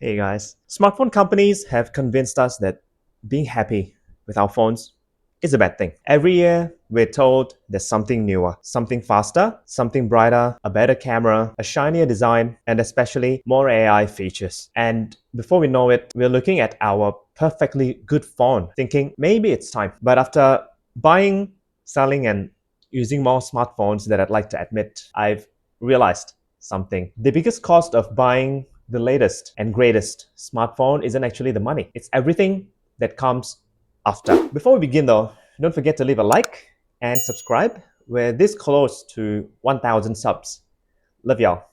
Hey guys, smartphone companies have convinced us that being happy with our phones is a bad thing. Every year, we're told there's something newer, something faster, something brighter, a better camera, a shinier design, and especially more AI features. And before we know it, we're looking at our perfectly good phone, thinking maybe it's time. But after buying, selling, and using more smartphones that I'd like to admit, I've realized something. The biggest cost of buying the latest and greatest smartphone isn't actually the money. It's everything that comes after. Before we begin though, don't forget to leave a like and subscribe. We're this close to 1,000 subs. Love y'all.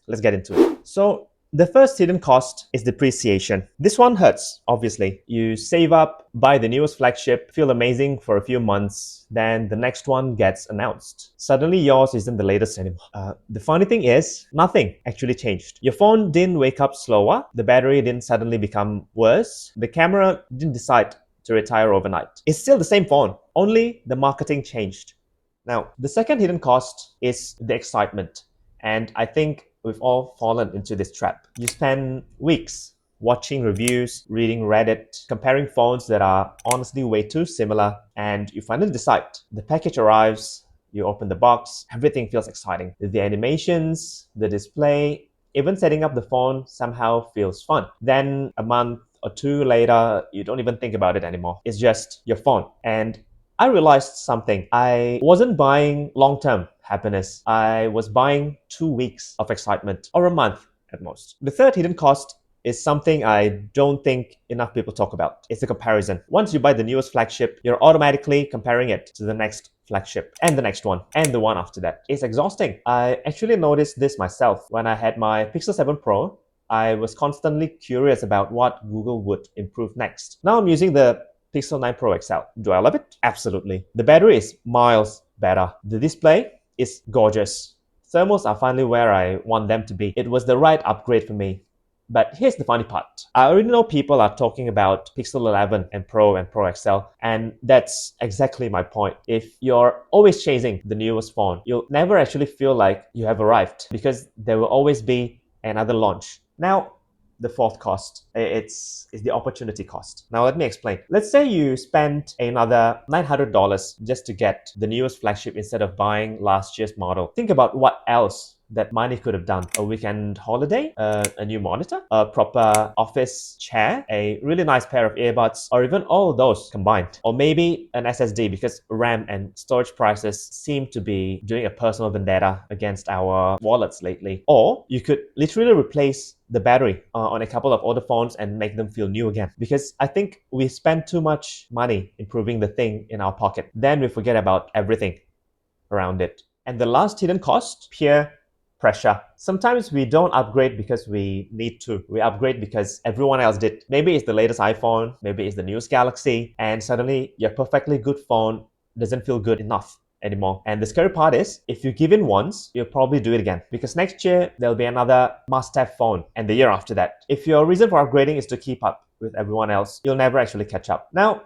Let's get into it. So the first hidden cost is depreciation. This one hurts, obviously. You save up, buy the newest flagship, feel amazing for a few months, then the next one gets announced. Suddenly yours isn't the latest anymore. The funny thing is, nothing actually changed. Your phone didn't wake up slower, the battery didn't suddenly become worse, the camera didn't decide to retire overnight. It's still the same phone, only the marketing changed. Now, the second hidden cost is the excitement. And I think we've all fallen into this trap. You spend weeks watching reviews, reading Reddit, comparing phones that are honestly way too similar, and you finally decide. The package arrives, you open the box, everything feels exciting. The animations, the display, even setting up the phone somehow feels fun. Then a month or two later, you don't even think about it anymore. It's just your phone. And I realized something. I wasn't buying long-term happiness. I was buying 2 weeks of excitement or a month at most. The third hidden cost is something I don't think enough people talk about. It's the comparison. Once you buy the newest flagship, you're automatically comparing it to the next flagship and the next one and the one after that. It's exhausting. I actually noticed this myself when I had my Pixel 7 Pro. I was constantly curious about what Google would improve next. Now I'm using the Pixel 9 Pro XL. Do I love it? Absolutely. The battery is miles better. The display is gorgeous. Thermals are finally where I want them to be. It was the right upgrade for me. But here's the funny part. I already know people are talking about Pixel 11 and Pro XL, and that's exactly my point. If you're always chasing the newest phone, you'll never actually feel like you have arrived because there will always be another launch. Now, the fourth cost, it's the opportunity cost. Now let me explain. Let's say you spent another $900 just to get the newest flagship instead of buying last year's model. Think about what else that money could have done. A weekend holiday, a new monitor, a proper office chair, a really nice pair of earbuds, or even all those combined. Or maybe an SSD because RAM and storage prices seem to be doing a personal vendetta against our wallets lately. Or you could literally replace the battery on a couple of older phones and make them feel new again. Because I think we spend too much money improving the thing in our pocket. Then we forget about everything around it. And the last hidden cost, peer pressure. Sometimes we don't upgrade because we need to. We upgrade because everyone else did. Maybe it's the latest iPhone, maybe it's the newest Galaxy, and suddenly your perfectly good phone doesn't feel good enough anymore. And the scary part is, if you give in once, you'll probably do it again. Because next year, there'll be another must-have phone, and the year after that. If your reason for upgrading is to keep up with everyone else, you'll never actually catch up. Now,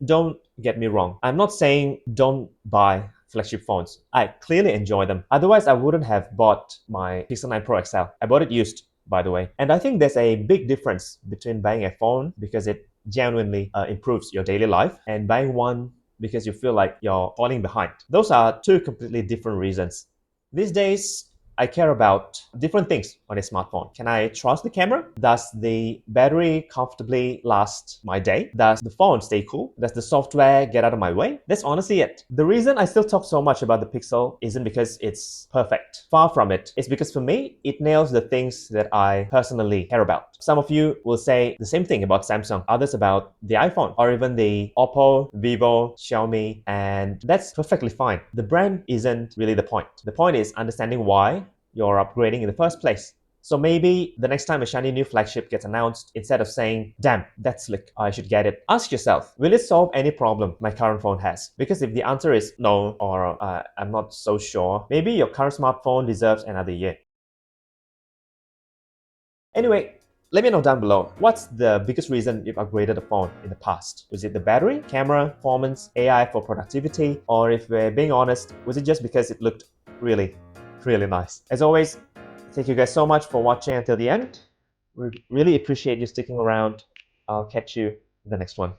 don't get me wrong. I'm not saying don't buy flagship phones. I clearly enjoy them. Otherwise, I wouldn't have bought my Pixel 9 Pro XL. I bought it used, by the way. And I think there's a big difference between buying a phone because it genuinely improves your daily life and buying one because you feel like you're falling behind. Those are two completely different reasons. These days, I care about different things on a smartphone. Can I trust the camera? Does the battery comfortably last my day? Does the phone stay cool? Does the software get out of my way? That's honestly it. The reason I still talk so much about the Pixel isn't because it's perfect. Far from it. It's because for me, it nails the things that I personally care about. Some of you will say the same thing about Samsung, others about the iPhone, or even the Oppo, Vivo, Xiaomi, and that's perfectly fine. The brand isn't really the point. The point is understanding why you're upgrading in the first place. So maybe the next time a shiny new flagship gets announced, instead of saying, damn, that's slick, I should get it, ask yourself, will it solve any problem my current phone has? Because if the answer is no, or I'm not so sure, maybe your current smartphone deserves another year. Anyway, let me know down below, what's the biggest reason you've upgraded a phone in the past? Was it the battery, camera, performance, AI for productivity, or if we're being honest, was it just because it looked really nice? As always, thank you guys so much for watching until the end. We really appreciate you sticking around. I'll catch you in the next one.